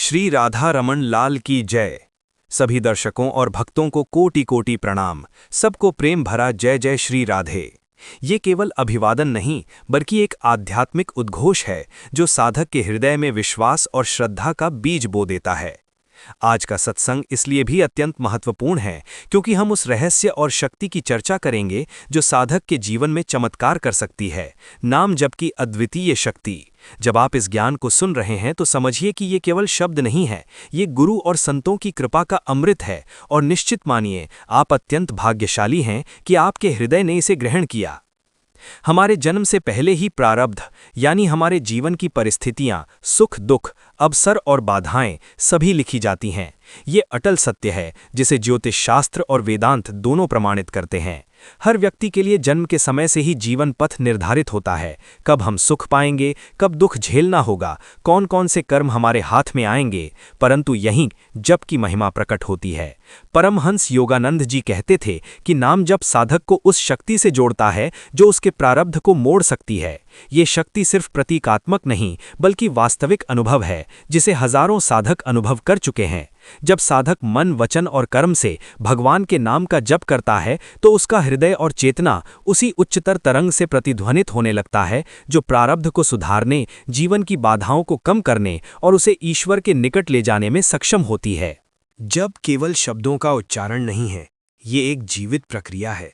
श्री राधा रमन लाल की जय। सभी दर्शकों और भक्तों को कोटि कोटि प्रणाम। सबको प्रेम भरा जय जय श्री राधे। ये केवल अभिवादन नहीं बल्कि एक आध्यात्मिक उद्घोष है जो साधक के हृदय में विश्वास और श्रद्धा का बीज बो देता है। आज का सत्संग इसलिए भी अत्यंत महत्वपूर्ण है क्योंकि हम उस रहस्य और शक्ति की चर्चा करेंगे जो साधक के जीवन में चमत्कार कर सकती है। नाम जप की अद्वितीय शक्ति। जब आप इस ज्ञान को सुन रहे हैं तो समझिए कि ये केवल शब्द नहीं है, ये गुरु और संतों की कृपा का अमृत है। और निश्चित मानिए, आप अत्यंत भाग्यशाली हैं कि आपके हृदय ने इसे ग्रहण किया। हमारे जन्म से पहले ही प्रारब्ध यानी हमारे जीवन की परिस्थितियां, सुख दुख, अवसर और बाधाएं सभी लिखी जाती हैं। ये अटल सत्य है जिसे ज्योतिष शास्त्र और वेदांत दोनों प्रमाणित करते हैं। हर व्यक्ति के लिए जन्म के समय से ही जीवन पथ निर्धारित होता है। कब हम सुख पाएंगे, कब दुख झेलना होगा, कौन कौन से कर्म हमारे हाथ में आएंगे। परंतु यहीं जप की महिमा प्रकट होती है। परमहंस योगानंद जी कहते थे कि नाम जप साधक को उस शक्ति से जोड़ता है जो उसके प्रारब्ध को मोड़ सकती है। ये शक्ति सिर्फ प्रतीकात्मक नहीं बल्कि वास्तविक अनुभव है जिसे हजारों साधक अनुभव कर चुके हैं। जब साधक मन, वचन और कर्म से भगवान के नाम का जप करता है तो उसका हृदय और चेतना उसी उच्चतर तरंग से प्रतिध्वनित होने लगता है जो प्रारब्ध को सुधारने, जीवन की बाधाओं को कम करने और उसे ईश्वर के निकट ले जाने में सक्षम होती है। जप केवल शब्दों का उच्चारण नहीं है, ये एक जीवित प्रक्रिया है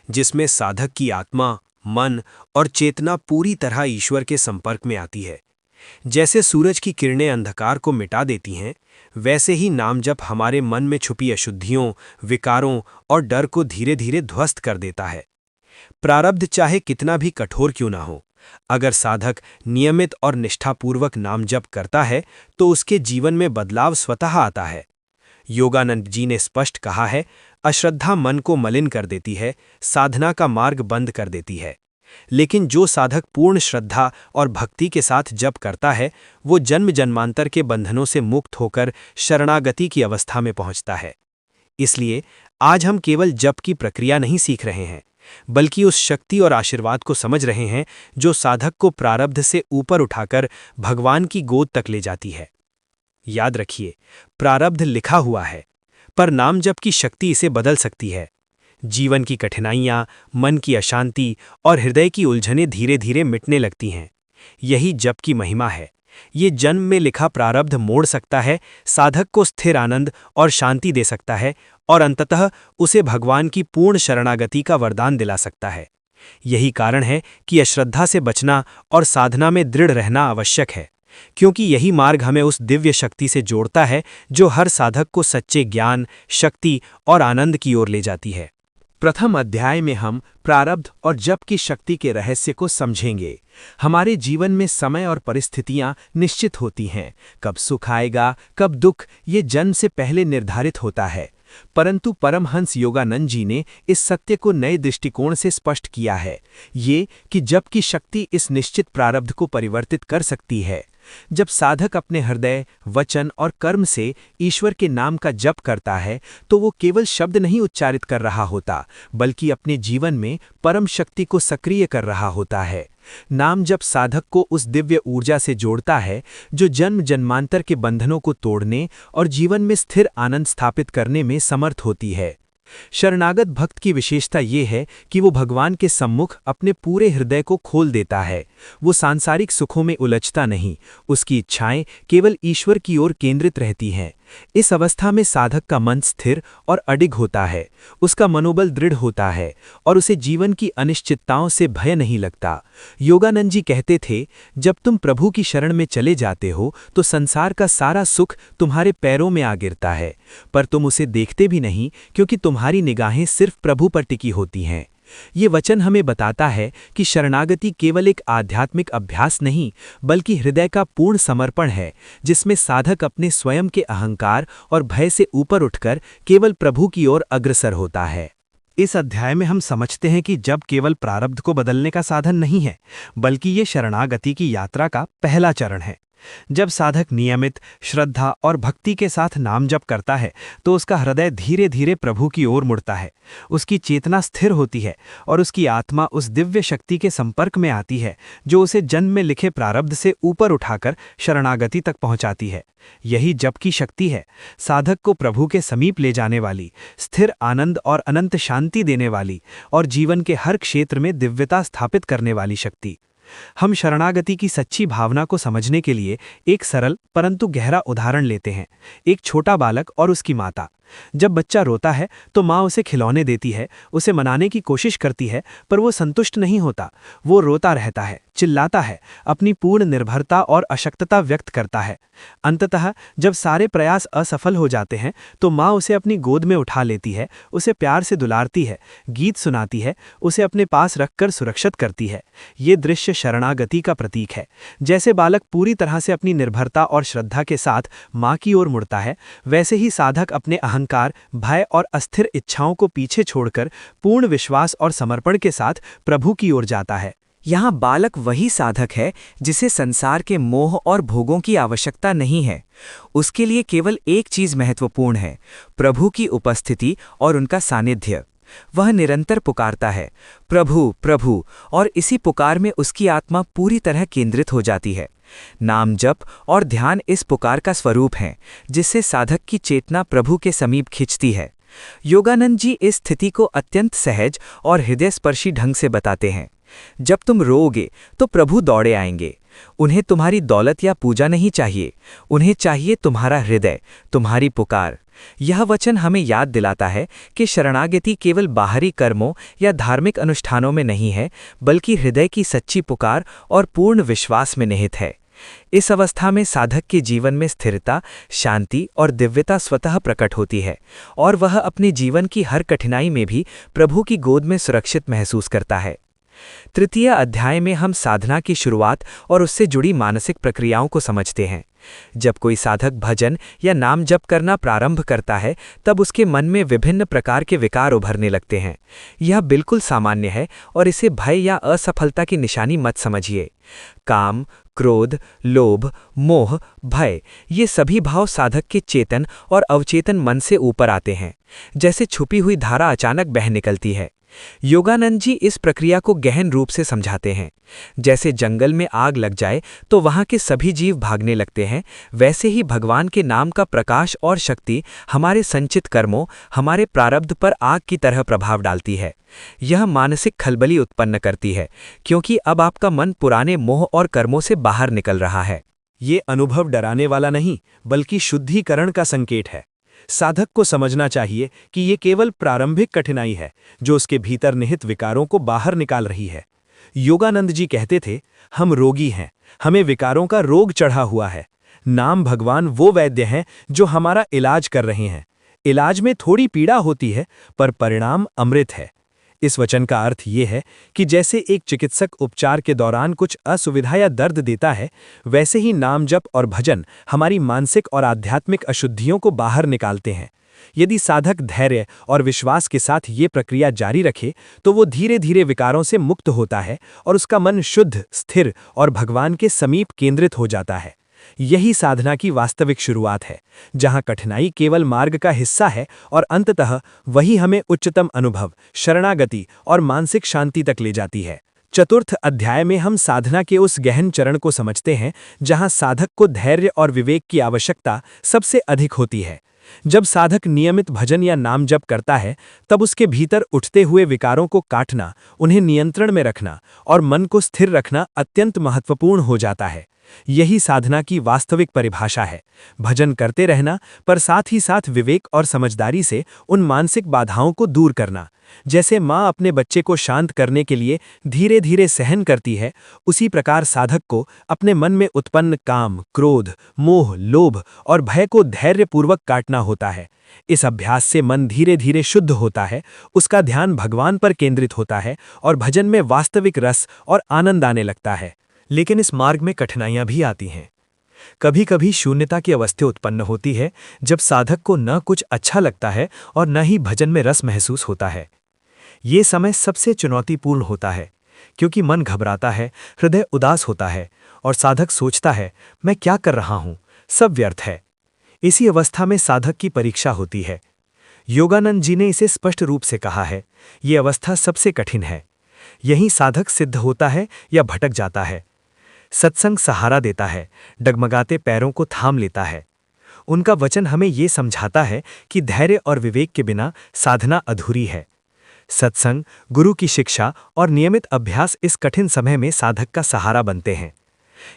जिसमें साधक की आत्मा, मन और चेतना पूरी तरह ईश्वर के संपर्क में आती है। जैसे सूरज की किरणें अंधकार को मिटा देती हैं, वैसे ही नाम जप हमारे मन में छुपी अशुद्धियों, विकारों और डर को धीरे धीरे ध्वस्त कर देता है। प्रारब्ध चाहे कितना भी कठोर क्यों ना हो, अगर साधक नियमित और निष्ठापूर्वक नाम जप करता है तो उसके जीवन में बदलाव स्वतः आता है। योगानंद जी ने स्पष्ट कहा है, अश्रद्धा मन को मलिन कर देती है, साधना का मार्ग बंद कर देती है। लेकिन जो साधक पूर्ण श्रद्धा और भक्ति के साथ जप करता है वो जन्म जन्मांतर के बंधनों से मुक्त होकर शरणागति की अवस्था में पहुंचता है। इसलिए आज हम केवल जप की प्रक्रिया नहीं सीख रहे हैं बल्कि उस शक्ति और आशीर्वाद को समझ रहे हैं जो साधक को प्रारब्ध से ऊपर उठाकर भगवान की गोद तक ले जाती है। याद रखिए, प्रारब्ध लिखा हुआ है पर नाम जप की शक्ति इसे बदल सकती है। जीवन की कठिनाइयां, मन की अशांति और हृदय की उलझनें धीरे धीरे मिटने लगती हैं। यही जप की महिमा है। ये जन्म में लिखा प्रारब्ध मोड़ सकता है, साधक को स्थिर आनंद और शांति दे सकता है और अंततः उसे भगवान की पूर्ण शरणागति का वरदान दिला सकता है। यही कारण है कि अश्रद्धा से बचना और साधना में दृढ़ रहना आवश्यक है, क्योंकि यही मार्ग हमें उस दिव्य शक्ति से जोड़ता है जो हर साधक को सच्चे ज्ञान, शक्ति और आनंद की ओर ले जाती है। प्रथम अध्याय में हम प्रारब्ध और जप की शक्ति के रहस्य को समझेंगे। हमारे जीवन में समय और परिस्थितियां निश्चित होती हैं। कब सुख आएगा, कब दुख, ये जन्म से पहले निर्धारित होता है। परंतु परमहंस योगानंद जी ने इस सत्य को नए दृष्टिकोण से स्पष्ट किया है, ये कि जप की शक्ति इस निश्चित प्रारब्ध को परिवर्तित कर सकती है। जब साधक अपने हृदय, वचन और कर्म से ईश्वर के नाम का जप करता है तो वो केवल शब्द नहीं उच्चारित कर रहा होता बल्कि अपने जीवन में परम शक्ति को सक्रिय कर रहा होता है। नाम जप साधक को उस दिव्य ऊर्जा से जोड़ता है जो जन्म जन्मांतर के बंधनों को तोड़ने और जीवन में स्थिर आनंद स्थापित करने में समर्थ होती है। शरणागत भक्त की विशेषता ये है कि वो भगवान के सम्मुख अपने पूरे हृदय को खोल देता है। वो सांसारिक सुखों में उलझता नहीं, उसकी इच्छाएं केवल ईश्वर की ओर केंद्रित रहती हैं। इस अवस्था में साधक का मन स्थिर और अडिग होता है, उसका मनोबल दृढ़ होता है और उसे जीवन की अनिश्चितताओं से भय नहीं लगता। योगानंद जी कहते थे, जब तुम प्रभु की शरण में चले जाते हो तो संसार का सारा सुख तुम्हारे पैरों में आ गिरता है, पर तुम उसे देखते भी नहीं क्योंकि तुम्हारी निगाहें सिर्फ प्रभु पर टिकी होती हैं। ये वचन हमें बताता है कि शरणागति केवल एक आध्यात्मिक अभ्यास नहीं बल्कि हृदय का पूर्ण समर्पण है जिसमें साधक अपने स्वयं के अहंकार और भय से ऊपर उठकर केवल प्रभु की ओर अग्रसर होता है। इस अध्याय में हम समझते हैं कि जप केवल प्रारब्ध को बदलने का साधन नहीं है बल्कि ये शरणागति की यात्रा का पहला चरण है। जब साधक नियमित श्रद्धा और भक्ति के साथ नाम जप करता है तो उसका हृदय धीरे धीरे प्रभु की ओर मुड़ता है, उसकी चेतना स्थिर होती है और उसकी आत्मा उस दिव्य शक्ति के संपर्क में आती है जो उसे जन्म में लिखे प्रारब्ध से ऊपर उठाकर शरणागति तक पहुंचाती है। यही जप की शक्ति है, साधक को प्रभु के समीप ले जाने वाली, स्थिर आनंद और अनंत शांति देने वाली और जीवन के हर क्षेत्र में दिव्यता स्थापित करने वाली शक्ति। हम शरणागति की सच्ची भावना को समझने के लिए एक सरल परंतु गहरा उदाहरण लेते हैं। एक छोटा बालक और उसकी माता। जब बच्चा रोता है तो माँ उसे खिलौने देती है, उसे मनाने की कोशिश करती है, पर वो संतुष्ट नहीं होता। वो रोता रहता है, चिल्लाता है, अपनी पूर्ण निर्भरता और अशक्तता व्यक्त करता है। अंततः जब सारे प्रयास असफल हो जाते हैं तो माँ उसे अपनी गोद में उठा लेती है, उसे प्यार से दुलारती है, गीत सुनाती है, उसे अपने पास रखकर सुरक्षित करती है। ये दृश्य शरणागति का प्रतीक है। जैसे बालक पूरी तरह से अपनी निर्भरता और श्रद्धा के साथ माँ की ओर मुड़ता है, वैसे ही साधक अपने अहंकार, भय और अस्थिर इच्छाओं को पीछे छोड़कर पूर्ण विश्वास और समर्पण के साथ प्रभु की ओर जाता है। यहाँ बालक वही साधक है जिसे संसार के मोह और भोगों की आवश्यकता नहीं है। उसके लिए केवल एक चीज महत्वपूर्ण है, प्रभु की उपस्थिति और उनका सानिध्य। वह निरंतर पुकारता है, प्रभु प्रभु, और इसी पुकार में उसकी आत्मा पूरी तरह केंद्रित हो जाती है। नाम जप और ध्यान इस पुकार का स्वरूप हैं, जिससे साधक की चेतना प्रभु के समीप खिंचती है। योगानंद जी इस स्थिति को अत्यंत सहज और हृदयस्पर्शी ढंग से बताते हैं। जब तुम रोओगे तो प्रभु दौड़े आएंगे। उन्हें तुम्हारी दौलत या पूजा नहीं चाहिए, उन्हें चाहिए तुम्हारा हृदय, तुम्हारी पुकार। यह वचन हमें याद दिलाता है कि शरणागति केवल बाहरी कर्मों या धार्मिक अनुष्ठानों में नहीं है, बल्कि हृदय की सच्ची पुकार और पूर्ण विश्वास में निहित है। इस अवस्था में साधक के जीवन में स्थिरता, शांति और दिव्यता स्वतः प्रकट होती है और वह अपने जीवन की हर कठिनाई में भी प्रभु की गोद में सुरक्षित महसूस करता है। तृतीय अध्याय में हम साधना की शुरुआत और उससे जुड़ी मानसिक प्रक्रियाओं को समझते हैं। जब कोई साधक भजन या नाम जप करना प्रारंभ करता है, तब उसके मन में विभिन्न प्रकार के विकार उभरने लगते हैं। यह बिल्कुल सामान्य है और इसे भय या असफलता की निशानी मत समझिए। काम, क्रोध, लोभ, मोह, भय, ये सभी भाव साधक के चेतन और अवचेतन मन से ऊपर आते हैं, जैसे छुपी हुई धारा अचानक बह निकलती है। योगानंद जी इस प्रक्रिया को गहन रूप से समझाते हैं। जैसे जंगल में आग लग जाए तो वहां के सभी जीव भागने लगते हैं, वैसे ही भगवान के नाम का प्रकाश और शक्ति हमारे संचित कर्मों, हमारे प्रारब्ध पर आग की तरह प्रभाव डालती है। यह मानसिक खलबली उत्पन्न करती है, क्योंकि अब आपका मन पुराने मोह और कर्मों से बाहर निकल रहा है। ये अनुभव डराने वाला नहीं, बल्कि शुद्धिकरण का संकेत है। साधक को समझना चाहिए कि ये केवल प्रारंभिक कठिनाई है जो उसके भीतर निहित विकारों को बाहर निकाल रही है। योगानंद जी कहते थे, हम रोगी हैं, हमें विकारों का रोग चढ़ा हुआ है। नाम भगवान वो वैद्य हैं जो हमारा इलाज कर रहे हैं। इलाज में थोड़ी पीड़ा होती है, पर परिणाम अमृत है। इस वचन का अर्थ ये है कि जैसे एक चिकित्सक उपचार के दौरान कुछ असुविधा या दर्द देता है, वैसे ही नाम जप और भजन हमारी मानसिक और आध्यात्मिक अशुद्धियों को बाहर निकालते हैं। यदि साधक धैर्य और विश्वास के साथ ये प्रक्रिया जारी रखे तो वो धीरे धीरे विकारों से मुक्त होता है और उसका मन शुद्ध, स्थिर और भगवान के समीप केंद्रित हो जाता है। यही साधना की वास्तविक शुरुआत है, जहां कठिनाई केवल मार्ग का हिस्सा है और अंततः वही हमें उच्चतम अनुभव, शरणागति और मानसिक शांति तक ले जाती है। चतुर्थ अध्याय में हम साधना के उस गहन चरण को समझते हैं जहां साधक को धैर्य और विवेक की आवश्यकता सबसे अधिक होती है। जब साधक नियमित भजन या नाम जप करता है, तब उसके भीतर उठते हुए विकारों को काटना, उन्हें नियंत्रण में रखना और मन को स्थिर रखना अत्यंत महत्वपूर्ण हो जाता है। यही साधना की वास्तविक परिभाषा है, भजन करते रहना, पर साथ ही साथ विवेक और समझदारी से उन मानसिक बाधाओं को दूर करना। जैसे माँ अपने बच्चे को शांत करने के लिए धीरे धीरे सहन करती है, उसी प्रकार साधक को अपने मन में उत्पन्न काम, क्रोध, मोह, लोभ और भय को धैर्यपूर्वक काटना होता है। इस अभ्यास से मन धीरे धीरे शुद्ध होता है, उसका ध्यान भगवान पर केंद्रित होता है और भजन में वास्तविक रस और आनंद आने लगता है। लेकिन इस मार्ग में कठिनाइयां भी आती हैं। कभी कभी शून्यता की अवस्था उत्पन्न होती है, जब साधक को न कुछ अच्छा लगता है और न ही भजन में रस महसूस होता है। ये समय सबसे चुनौतीपूर्ण होता है, क्योंकि मन घबराता है, हृदय उदास होता है और साधक सोचता है, मैं क्या कर रहा हूं, सब व्यर्थ है। इसी अवस्था में साधक की परीक्षा होती है। योगानंद जी ने इसे स्पष्ट रूप से कहा है, ये अवस्था सबसे कठिन है। यहीं साधक सिद्ध होता है या भटक जाता है। सत्संग सहारा देता है, डगमगाते पैरों को थाम लेता है। उनका वचन हमें ये समझाता है कि धैर्य और विवेक के बिना साधना अधूरी है। सत्संग, गुरु की शिक्षा और नियमित अभ्यास इस कठिन समय में साधक का सहारा बनते हैं।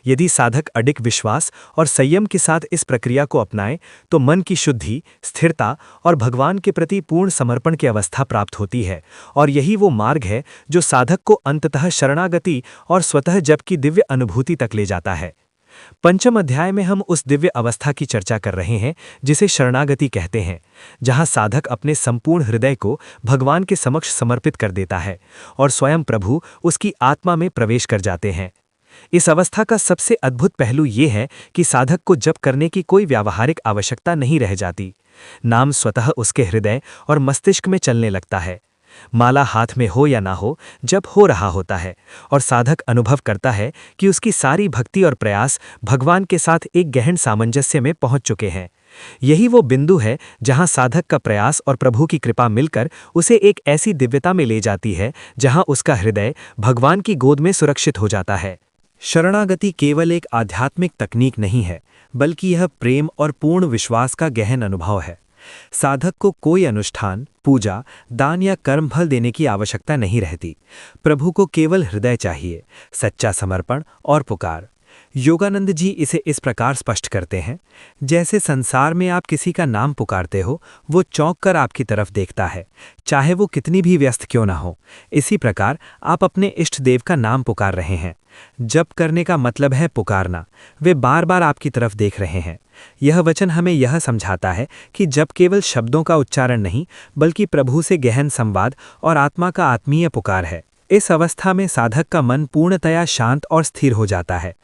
यदि साधक अडिग विश्वास और संयम के साथ इस प्रक्रिया को अपनाए तो मन की शुद्धि, स्थिरता और भगवान के प्रति पूर्ण समर्पण की अवस्था प्राप्त होती है, और यही वो मार्ग है जो साधक को अंततः शरणागति और स्वतः जप की दिव्य अनुभूति तक ले जाता है। पंचम अध्याय में हम उस दिव्य अवस्था की चर्चा कर रहे हैं जिसे शरणागति कहते हैं, जहां साधक अपने संपूर्ण हृदय को भगवान के समक्ष समर्पित कर देता है और स्वयं प्रभु उसकी आत्मा में प्रवेश कर जाते हैं। इस अवस्था का सबसे अद्भुत पहलू ये है कि साधक को जप करने की कोई व्यावहारिक आवश्यकता नहीं रह जाती। नाम स्वतः उसके हृदय और मस्तिष्क में चलने लगता है। माला हाथ में हो या ना हो, जप हो रहा होता है और साधक अनुभव करता है कि उसकी सारी भक्ति और प्रयास भगवान के साथ एक गहन सामंजस्य में पहुंच चुके हैं। यही वो बिंदु है जहां साधक का प्रयास और प्रभु की कृपा मिलकर उसे एक ऐसी दिव्यता में ले जाती है जहां उसका हृदय भगवान की गोद में सुरक्षित हो जाता है। शरणागति केवल एक आध्यात्मिक तकनीक नहीं है, बल्कि यह प्रेम और पूर्ण विश्वास का गहन अनुभव है। साधक को कोई अनुष्ठान, पूजा, दान या कर्मफल देने की आवश्यकता नहीं रहती। प्रभु को केवल हृदय चाहिए, सच्चा समर्पण और पुकार। योगानंद जी इसे इस प्रकार स्पष्ट करते हैं, जैसे संसार में आप किसी का नाम पुकारते हो, वो चौंक कर आपकी तरफ देखता है, चाहे वो कितनी भी व्यस्त क्यों ना हो। इसी प्रकार आप अपने इष्ट देव का नाम पुकार रहे हैं। जप करने का मतलब है पुकारना। वे बार बार आपकी तरफ देख रहे हैं। यह वचन हमें यह समझाता है कि जप केवल शब्दों का उच्चारण नहीं, बल्कि प्रभु से गहन संवाद और आत्मा का आत्मीय पुकार है। इस अवस्था में साधक का मन पूर्णतया शांत और स्थिर हो जाता है।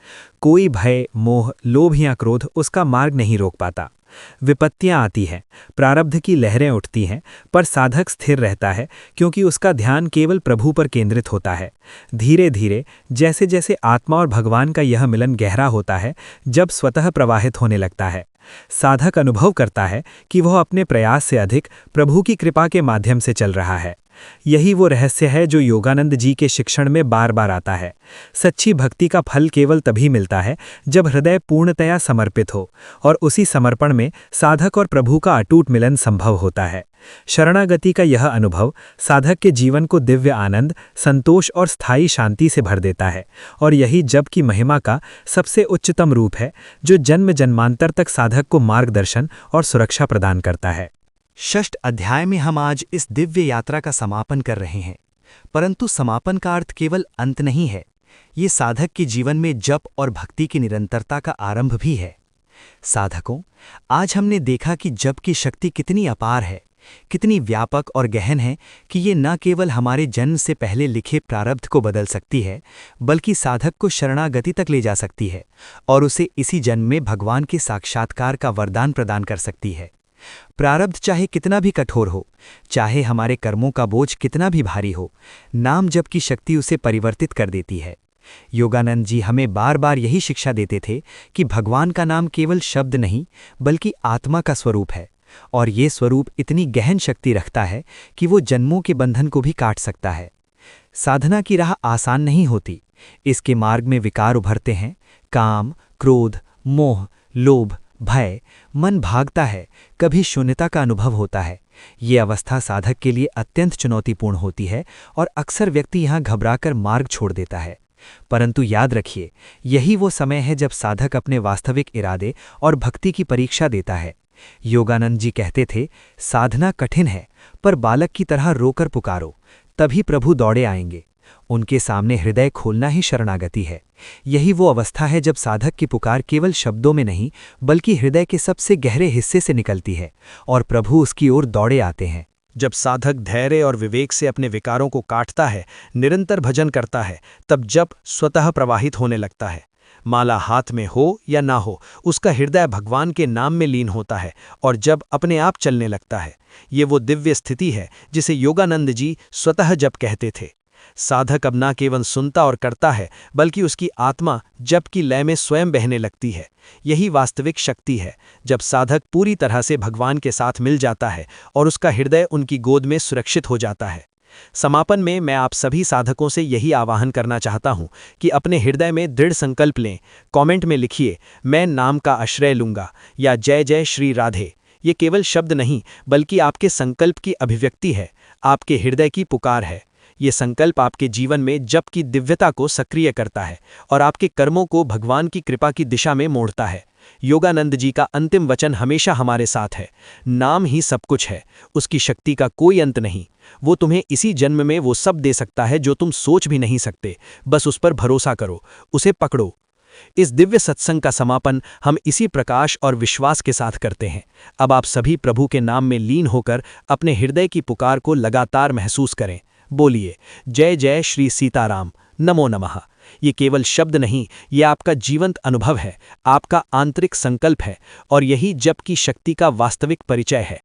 कोई भय, मोह, लोभ या क्रोध उसका मार्ग नहीं रोक पाता। विपत्तियां आती हैं, प्रारब्ध की लहरें उठती हैं, पर साधक स्थिर रहता है क्योंकि उसका ध्यान केवल प्रभु पर केंद्रित होता है। धीरे धीरे जैसे जैसे आत्मा और भगवान का यह मिलन गहरा होता है, जब स्वतः प्रवाहित होने लगता है, साधक अनुभव करता है कि वह अपने प्रयास से अधिक प्रभु की कृपा के माध्यम से चल रहा है। यही वो रहस्य है जो योगानंद जी के शिक्षण में बार बार आता है। सच्ची भक्ति का फल केवल तभी मिलता है जब हृदय पूर्णतया समर्पित हो, और उसी समर्पण में साधक और प्रभु का अटूट मिलन संभव होता है। शरणागति का यह अनुभव साधक के जीवन को दिव्य आनंद, संतोष और स्थायी शांति से भर देता है, और यही जप की महिमा का सबसे उच्चतम रूप है जो जन्म जन्मांतर तक साधक को मार्गदर्शन और सुरक्षा प्रदान करता है। षष्ठ अध्याय में हम आज इस दिव्य यात्रा का समापन कर रहे हैं, परंतु समापन का अर्थ केवल अंत नहीं है। ये साधक के जीवन में जप और भक्ति की निरंतरता का आरंभ भी है। साधकों, आज हमने देखा कि जप की शक्ति कितनी अपार है, कितनी व्यापक और गहन है कि ये न केवल हमारे जन्म से पहले लिखे प्रारब्ध को बदल सकती है, बल्कि साधक को शरणागति तक ले जा सकती है और उसे इसी जन्म में भगवान के साक्षात्कार का वरदान प्रदान कर सकती है। प्रारब्ध चाहे कितना भी कठोर हो, चाहे हमारे कर्मों का बोझ कितना भी भारी हो, नाम जप की शक्ति उसे परिवर्तित कर देती है। योगानंद जी हमें बार बार यही शिक्षा देते थे कि भगवान का नाम केवल शब्द नहीं, बल्कि आत्मा का स्वरूप है, और ये स्वरूप इतनी गहन शक्ति रखता है कि वो जन्मों के बंधन को भी काट सकता है। साधना की राह आसान नहीं होती। इसके मार्ग में विकार उभरते हैं, काम, क्रोध, मोह, लोभ, भय, मन भागता है, कभी शून्यता का अनुभव होता है। ये अवस्था साधक के लिए अत्यंत चुनौतीपूर्ण होती है और अक्सर व्यक्ति यहाँ घबराकर मार्ग छोड़ देता है। परंतु याद रखिए, यही वो समय है जब साधक अपने वास्तविक इरादे और भक्ति की परीक्षा देता है। योगानंद जी कहते थे, साधना कठिन है, पर बालक की तरह रोकर पुकारो, तभी प्रभु दौड़े आएंगे। उनके सामने हृदय खोलना ही शरणागति है। यही वो अवस्था है जब साधक की पुकार केवल शब्दों में नहीं, बल्कि हृदय के सबसे गहरे हिस्से से निकलती है और प्रभु उसकी ओर दौड़े आते हैं। जब साधक धैर्य और विवेक से अपने विकारों को काटता है, निरंतर भजन करता है, तब जप स्वतः प्रवाहित होने लगता है। माला हाथ में हो या ना हो, उसका हृदय भगवान के नाम में लीन होता है और जब अपने आप चलने लगता है। ये वो दिव्य स्थिति है जिसे योगानंद जी स्वतः जप कहते थे। साधक अब न केवल सुनता और करता है, बल्कि उसकी आत्मा जप की लय में स्वयं बहने लगती है। यही वास्तविक शक्ति है, जब साधक पूरी तरह से भगवान के साथ मिल जाता है और उसका हृदय उनकी गोद में सुरक्षित हो जाता है। समापन में मैं आप सभी साधकों से यही आह्वान करना चाहता हूं कि अपने हृदय में दृढ़ संकल्प लें। कमेंट में लिखिए, मैं नाम का आश्रय लूंगा, या जय जय श्री राधे। ये केवल शब्द नहीं, बल्कि आपके संकल्प की अभिव्यक्ति है, आपके हृदय की पुकार है। ये संकल्प आपके जीवन में जप की दिव्यता को सक्रिय करता है और आपके कर्मों को भगवान की कृपा की दिशा में मोड़ता है। योगानंद जी का अंतिम वचन हमेशा हमारे साथ है, नाम ही सब कुछ है, उसकी शक्ति का कोई अंत नहीं। वो तुम्हें इसी जन्म में वो सब दे सकता है जो तुम सोच भी नहीं सकते। बस उस पर भरोसा करो, उसे पकड़ो। इस दिव्य सत्संग का समापन हम इसी प्रकाश और विश्वास के साथ करते हैं। अब आप सभी प्रभु के नाम में लीन होकर अपने हृदय की पुकार को लगातार महसूस करें। बोलिए, जय जय श्री सीताराम, नमो नमः। ये केवल शब्द नहीं, ये आपका जीवंत अनुभव है, आपका आंतरिक संकल्प है, और यही जप की शक्ति का वास्तविक परिचय है।